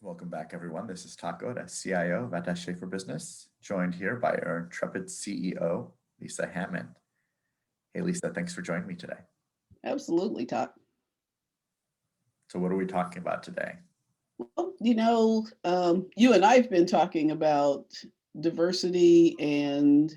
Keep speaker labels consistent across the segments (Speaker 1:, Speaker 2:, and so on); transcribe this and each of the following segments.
Speaker 1: Welcome back, everyone. This is Taco, the CIO of Attaché for Business, joined here by our intrepid CEO, Lisa Hammond. Hey, Lisa, thanks for joining me today.
Speaker 2: Absolutely, Todd.
Speaker 1: So what are we talking about today?
Speaker 2: Well, you and I have been talking about diversity and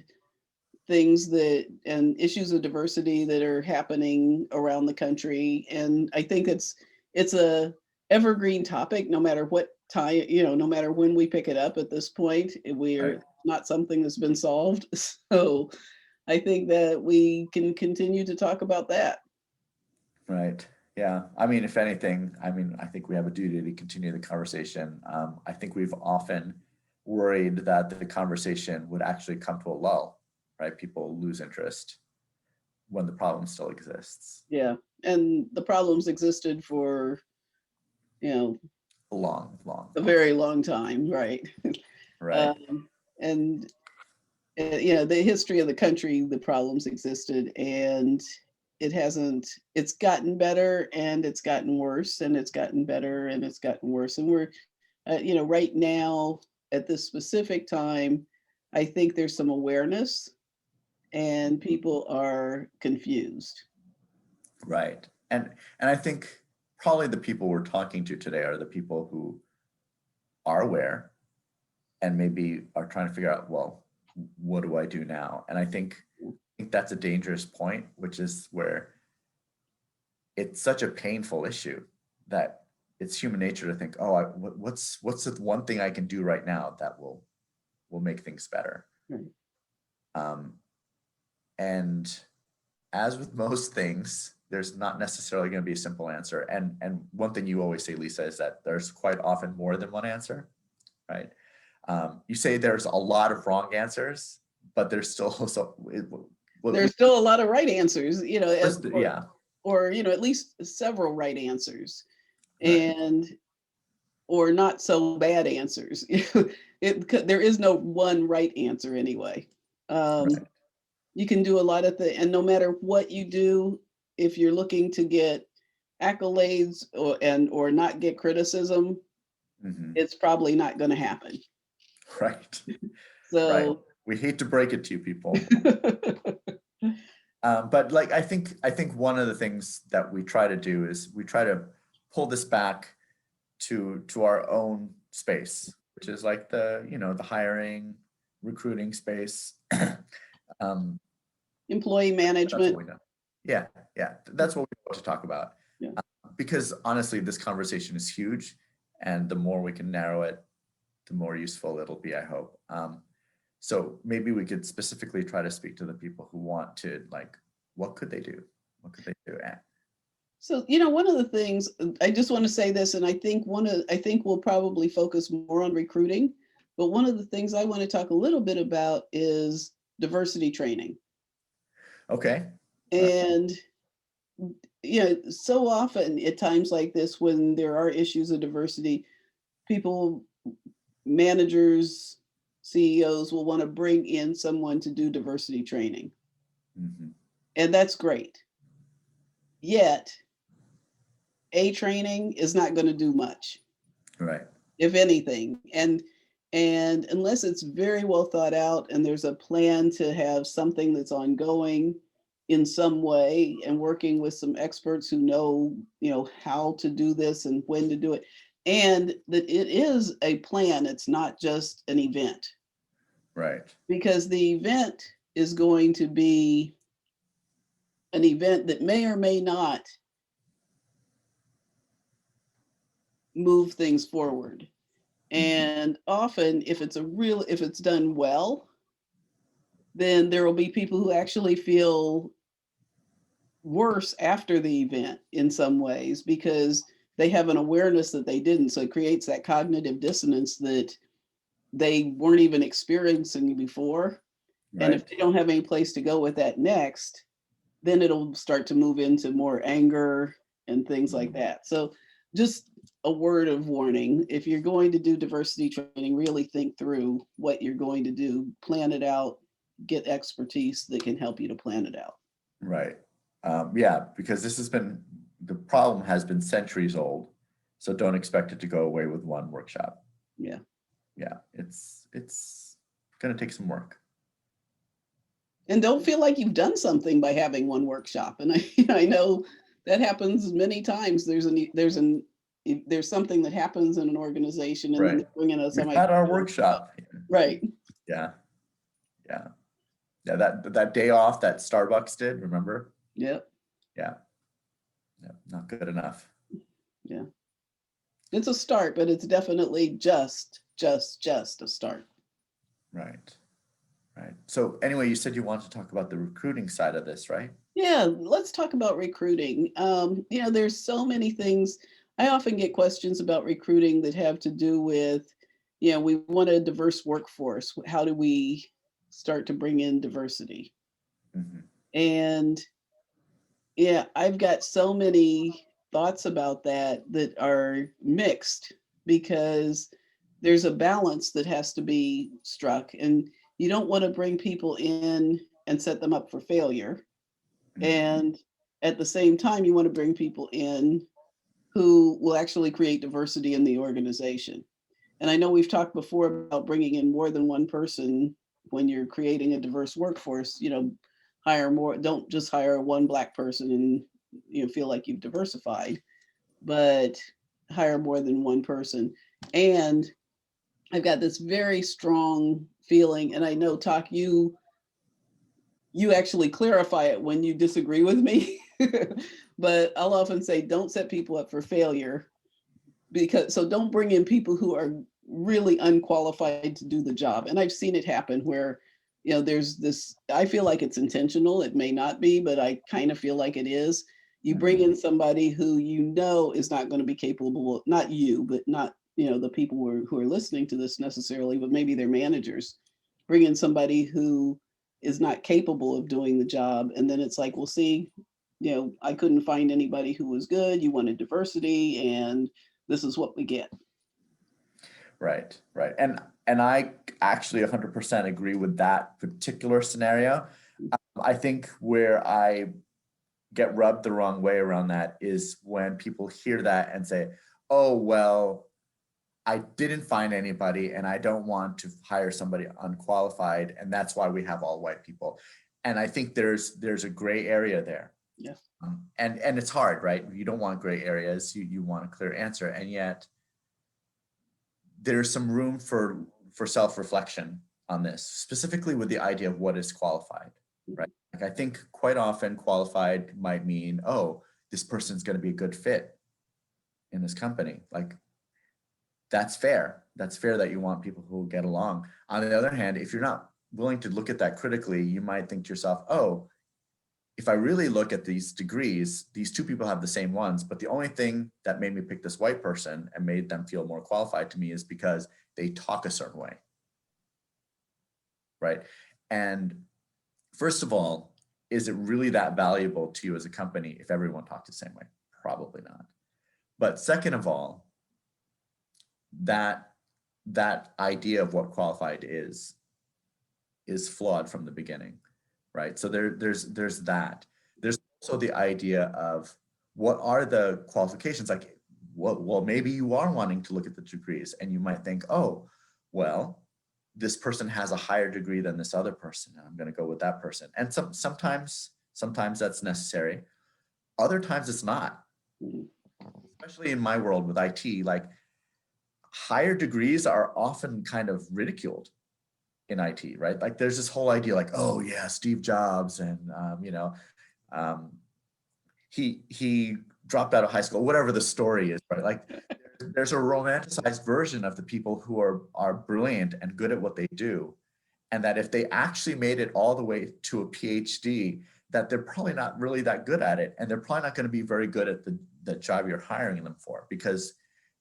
Speaker 2: and issues of diversity that are happening around the country. And I think it's a evergreen topic, no matter what time, no matter when we pick it up at this point,
Speaker 1: Right.
Speaker 2: we're not something that's been solved. So I think that we can continue to talk about that.
Speaker 1: Right. Yeah. I mean, if anything, I think we have a duty to continue the conversation. I think we've often worried that the conversation would actually come to a lull, right? People lose interest when the problem still exists.
Speaker 2: Yeah. And the problems existed for, you know,
Speaker 1: Long, long,
Speaker 2: a
Speaker 1: long.
Speaker 2: very long time, right?
Speaker 1: Right.
Speaker 2: um, and the history of the country, the problems existed, and it's gotten better, and it's gotten worse, and it's gotten better, and it's gotten worse, and we're, right now at this specific time, I think there's some awareness, and people are confused.
Speaker 1: Right. And I think probably the people we're talking to today are the people who are aware and maybe are trying to figure out, well, what do I do now? And I think that's a dangerous point, which is where it's such a painful issue that it's human nature to think, oh, what's the one thing I can do right now that will make things better.
Speaker 2: Right.
Speaker 1: Um, and as with most things, there's not necessarily going to be a simple answer. And one thing you always say, Lisa, is that there's quite often more than one answer, right? You say there's a lot of wrong answers, but there's still also
Speaker 2: There's still a lot of right answers,
Speaker 1: yeah,
Speaker 2: or at least several right answers,
Speaker 1: right,
Speaker 2: and or not so bad answers. There is no one right answer anyway. Um,
Speaker 1: right,
Speaker 2: you can do a lot of things, and no matter what you do, if you're looking to get accolades or not get criticism,
Speaker 1: hmm
Speaker 2: it's probably not going to happen.
Speaker 1: right, right.
Speaker 2: So
Speaker 1: We hate to break it to you people. But like I think one of the things that we try to do is we try to pull this back to our own space, which is like the hiring, recruiting space. um,
Speaker 2: employee
Speaker 1: that's what
Speaker 2: management.
Speaker 1: we know. Yeah, yeah, that's what we want to talk about.
Speaker 2: Yeah.
Speaker 1: Because honestly, this conversation is huge, and the more we can narrow it, the more useful it'll be, I hope. So maybe we could specifically try to speak to the people who want to, like, what could they do? What could they do?
Speaker 2: So, one of the things I just want to say this, and I think we'll probably focus more on recruiting, but one of the things I want to talk a little bit about is diversity training.
Speaker 1: Okay. All right.
Speaker 2: And so often at times like this, when there are issues of diversity, people, managers, CEOs will want to bring in someone to do diversity training.
Speaker 1: Mhm.
Speaker 2: And that's great. Yet, a training is not going to do much,
Speaker 1: Right.
Speaker 2: if anything. And unless it's very well thought out and there's a plan to have something that's ongoing in some way, and working with some experts who know, how to do this and when to do it, and that it is a plan, it's not just an event,
Speaker 1: Right.
Speaker 2: because the event is going to be an event that may or may not move things forward.
Speaker 1: Mhm.
Speaker 2: And often, if it's done well, then there will be people who actually feel worse after the event in some ways, because they have an awareness that they didn't. So it creates that cognitive dissonance that they weren't even experiencing before. And if
Speaker 1: Right.
Speaker 2: they don't have any place to go with that next, then it'll start to move into more anger and things like
Speaker 1: Mhm.
Speaker 2: that. So just a word of warning: if you're going to do diversity training, really think through what you're going to do, plan it out, get expertise that can help you to plan it out.
Speaker 1: Right. Yeah, because the problem has been centuries old. So don't expect it to go away with one workshop.
Speaker 2: Yeah.
Speaker 1: Yeah, it's going to take some work.
Speaker 2: And don't feel like you've done something by having one workshop. And I know that happens many times. There's something that happens in an organization, and then they
Speaker 1: Right.
Speaker 2: bring in
Speaker 1: We've
Speaker 2: somebody.
Speaker 1: had our workshop.
Speaker 2: Right.
Speaker 1: Yeah. Yeah. Yeah. That day off that Starbucks did, remember?
Speaker 2: Yep.
Speaker 1: Yeah. Yeah. Not good enough.
Speaker 2: Yeah. It's a start, but it's definitely just a start.
Speaker 1: Right. Right. So anyway, you said you wanted to talk about the recruiting side of this, right?
Speaker 2: Yeah, let's talk about recruiting. There's so many things. I often get questions about recruiting that have to do with, we want a diverse workforce. How do we start to bring in diversity?
Speaker 1: Mm-hmm.
Speaker 2: And yeah, I've got so many thoughts about that that are mixed, because there's a balance that has to be struck, and you don't want to bring people in and set them up for failure. And at the same time, you want to bring people in who will actually create diversity in the organization. And I know we've talked before about bringing in more than one person when you're creating a diverse workforce. Hire more. Don't just hire one Black person and feel like you've diversified, but hire more than one person. And I've got this very strong feeling, and I know, Talk, you actually clarify it when you disagree with me. But I'll often say, don't set people up for failure, so don't bring in people who are really unqualified to do the job. And I've seen it happen where, there's this, I feel like it's intentional. It may not be, but I kind of feel like it is. You bring in somebody who is not going to be capable, not you, but not, the people who are listening to this necessarily, but maybe their managers. Bring in somebody who is not capable of doing the job. And then it's like, well, see, I couldn't find anybody who was good. You wanted diversity, and this is what we get.
Speaker 1: Right. Right. And I actually 100% agree with that particular scenario. I think where I get rubbed the wrong way around that is when people hear that and say, oh, well, I didn't find anybody and I don't want to hire somebody unqualified, and that's why we have all white people. And I think there's a gray area there.
Speaker 2: Yeah.
Speaker 1: And it's hard, right? You don't want gray areas. You want a clear answer. And yet there's some room for self-reflection on this, specifically with the idea of what is qualified, right? Like, I think quite often qualified might mean, oh, this person's going to be a good fit in this company. Like, that's fair. That's fair that you want people who will get along. On the other hand, if you're not willing to look at that critically, you might think to yourself, oh, if I really look at these degrees, these two people have the same ones, but the only thing that made me pick this white person and made them feel more qualified to me is because they talk a certain way, right? And first of all, is it really that valuable to you as a company if everyone talked the same way? Probably not. But second of all, that idea of what qualified is flawed from the beginning, right? So there's that. There's also the idea of what are the qualifications? Like, well, maybe you are wanting to look at the degrees, and you might think, oh, well, this person has a higher degree than this other person, and I'm going to go with that person. And sometimes that's necessary. Other times it's not. Especially in my world with IT, like, higher degrees are often kind of ridiculed in IT, right? Like, there's this whole idea like, oh yeah, Steve Jobs, and he dropped out of high school, whatever the story is, right? Like, there's a romanticized version of the people who are brilliant and good at what they do, and that if they actually made it all the way to a PhD, that they're probably not really that good at it, and they're probably not going to be very good at the job you're hiring them for, because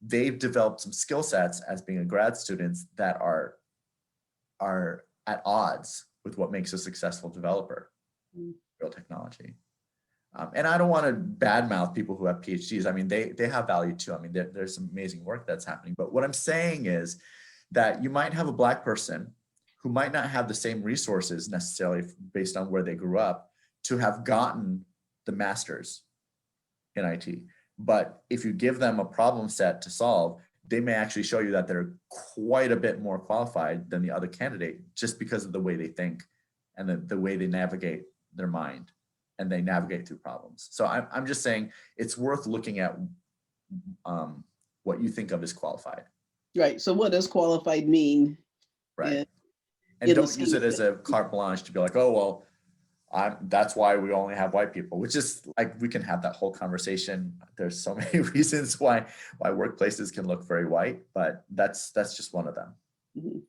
Speaker 1: they've developed some skill sets as being a grad students that are at odds with what makes a successful developer, real technology. And I don't want to badmouth people who have PhDs. I mean, they have value too. I mean, there's some amazing work that's happening. But what I'm saying is that you might have a Black person who might not have the same resources necessarily based on where they grew up to have gotten the master's in IT, But if you give them a problem set to solve, they may actually show you that they're quite a bit more qualified than the other candidate just because of the way they think and the way they navigate their mind and they navigate through problems. So I'm just saying it's worth looking at what you think of as qualified.
Speaker 2: Right. So what does qualified mean?
Speaker 1: Right. And
Speaker 2: in the
Speaker 1: don't use it as a carte blanche to be like, oh, well, that's why we only have white people, which is like, we can have that whole conversation. There's so many reasons why workplaces can look very white, but that's just one of them.
Speaker 2: Mm-hmm.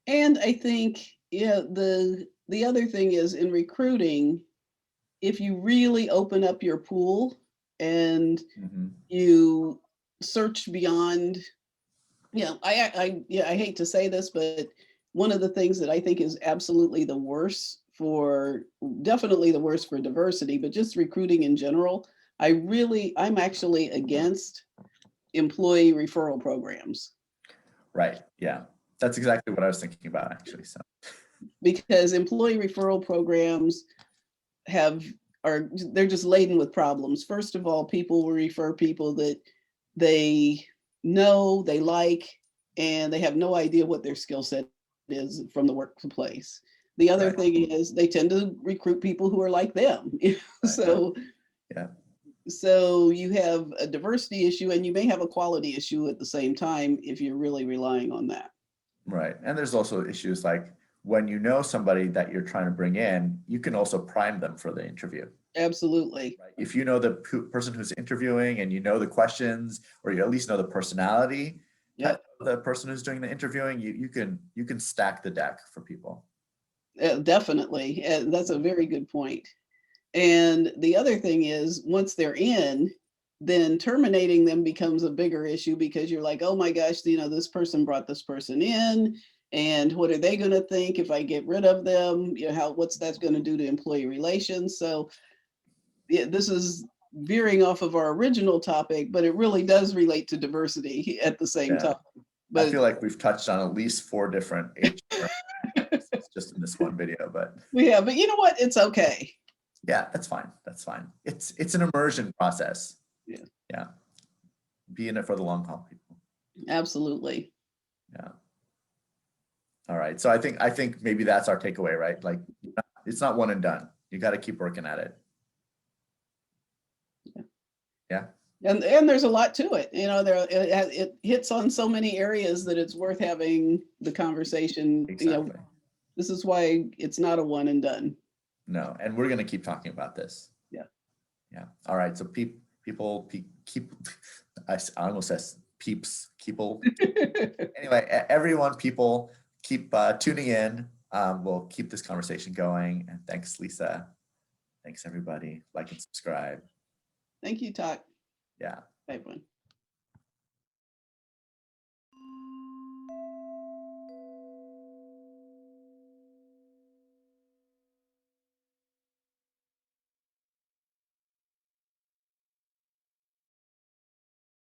Speaker 2: And I think, yeah, the other thing is in recruiting, if you really open up your pool and you search beyond, I hate to say this, but one of the things that I think is absolutely the worst definitely the worst for diversity, but just recruiting in general, I'm actually against employee referral programs.
Speaker 1: Right. Yeah. That's exactly what I was thinking about, actually. So,
Speaker 2: because employee referral programs they're just laden with problems. First of all, people will refer people that they know, they like, and they have no idea what their skill set is from the workplace. The other thing is they tend to recruit people who are like them. So,
Speaker 1: yeah.
Speaker 2: So you have a diversity issue and you may have a quality issue at the same time if you're really relying on that.
Speaker 1: Right. And there's also issues like when you know somebody that you're trying to bring in, you can also prime them for the interview.
Speaker 2: Absolutely.
Speaker 1: Right? If you know the person who's interviewing and you know the questions, or you at least know the personality of the person who's doing the interviewing, you can stack the deck for people.
Speaker 2: Definitely. That's a very good point. And the other thing is, once they're in, then terminating them becomes a bigger issue because you're like, oh my gosh, this person brought this person in, and what are they going to think if I get rid of them? What's that going to do to employee relations? So this is veering off of our original topic, but it really does relate to diversity at the same time. But
Speaker 1: I feel like we've touched on at least 4 different HR just in this one video, but
Speaker 2: yeah, but you know what? It's okay.
Speaker 1: Yeah, that's fine. That's fine. It's an immersion process. Yeah. Be in it for the long haul, people.
Speaker 2: Absolutely.
Speaker 1: Yeah. All right. So I think maybe that's our takeaway, right? Like, it's not one and done. You got to keep working at it. Yeah.
Speaker 2: And there's a lot to it. It hits on so many areas that it's worth having the conversation.
Speaker 1: Exactly.
Speaker 2: This is why it's not a one and done.
Speaker 1: No, and we're going to keep talking about this.
Speaker 2: Yeah.
Speaker 1: Yeah. All right. So I almost said people. Anyway, everyone, people, keep tuning in. We'll keep this conversation going. And thanks, Lisa. Thanks, everybody. Like and subscribe.
Speaker 2: Thank you, Talk.
Speaker 1: Yeah.
Speaker 2: Bye, everyone.